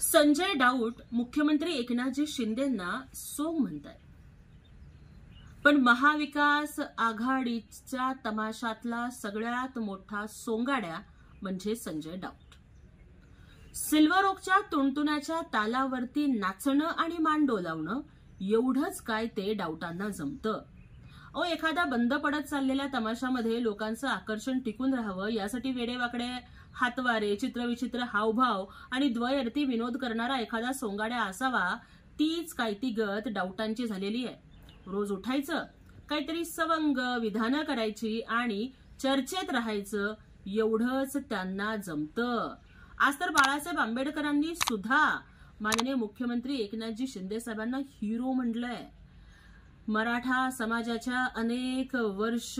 संजय राऊत मुख्यमंत्री एकनाथजी शिंदेंना सोंग म्हणतात, पण महाविकास आघाडीच्या तमाशातला सगळ्यात मोठा सोंगाड्या म्हणजे संजय राऊत। सिल्वर ओकच्या तुणतुण्याच्या तालावरती नाचणं आणि मान डोलावणं एवढंच काय ते राऊतांना जमतं। एखादा बंद पडत चाललेल्या तमाशामध्ये लोकांचं आकर्षण टिकून राहावं यासाठी वेडेवाकडे हातवारे, चित्रविचित्र हावभाव आणि द्वयर्थी विनोद करणारा एखादा सोंगाड्या असावा, तीच काय ती गत राऊतांची झालेली आहे। रोज उठायचं, काहीतरी सवंग विधानं करायची आणि चर्चेत राहायचं एवढंच त्यांना जमतं। आज तर बाळासाहेब आंबेडकरांनी सुद्धा माननीय मुख्यमंत्री एकनाथजी शिंदे साहेबांना हिरो म्हटलंय। मराठा समाजाच्या अनेक वर्ष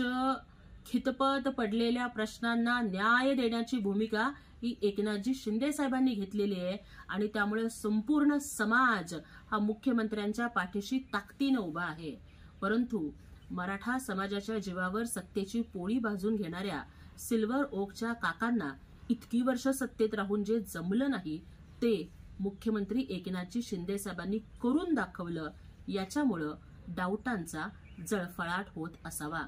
खितपत पडलेल्या प्रश्नांना न्याय देण्याची भूमिका ही एकनाथजी शिंदे साहेबांनी घेतलेली आहे आणि त्यामुळे संपूर्ण समाज हा मुख्यमंत्र्यांच्या पाठीशी ताकदीने उभा आहे। परंतु मराठा समाजाच्या जीवावर सत्तेची पोळी भाजून घेणाऱ्या सिल्वर ओकच्या काकांना इतकी वर्ष सत्तेत राहून जे जमलं नाही ते मुख्यमंत्री एकनाथजी शिंदे साहेबांनी करून दाखवलं। याच्यामुळे राऊतांचा जळफळाट होत असावा।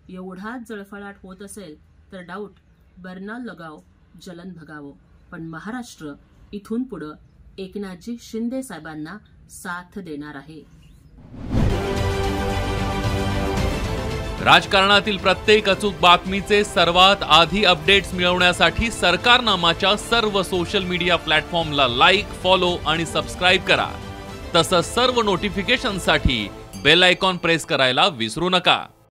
एवढाच जळफळाट होत असेल तर राऊत बरना लगाव जलन भगावो, पण महाराष्ट्र इथून पुढे एकनाथजी शिंदे साहेबांना साथ देणार आहे। राजकारणातील प्रत्येक अचूक बातमीचे सर्वात आधी अपडेट्स मिळवण्यासाठी सरकारनामाच्या सर्व सोशल मीडिया प्लॅटफॉर्मला लाईक, फॉलो आणि सबस्क्राइब करा। तसंच सर्व नोटिफिकेशनसाठी बेल आयकॉन प्रेस करायला विसरू नका।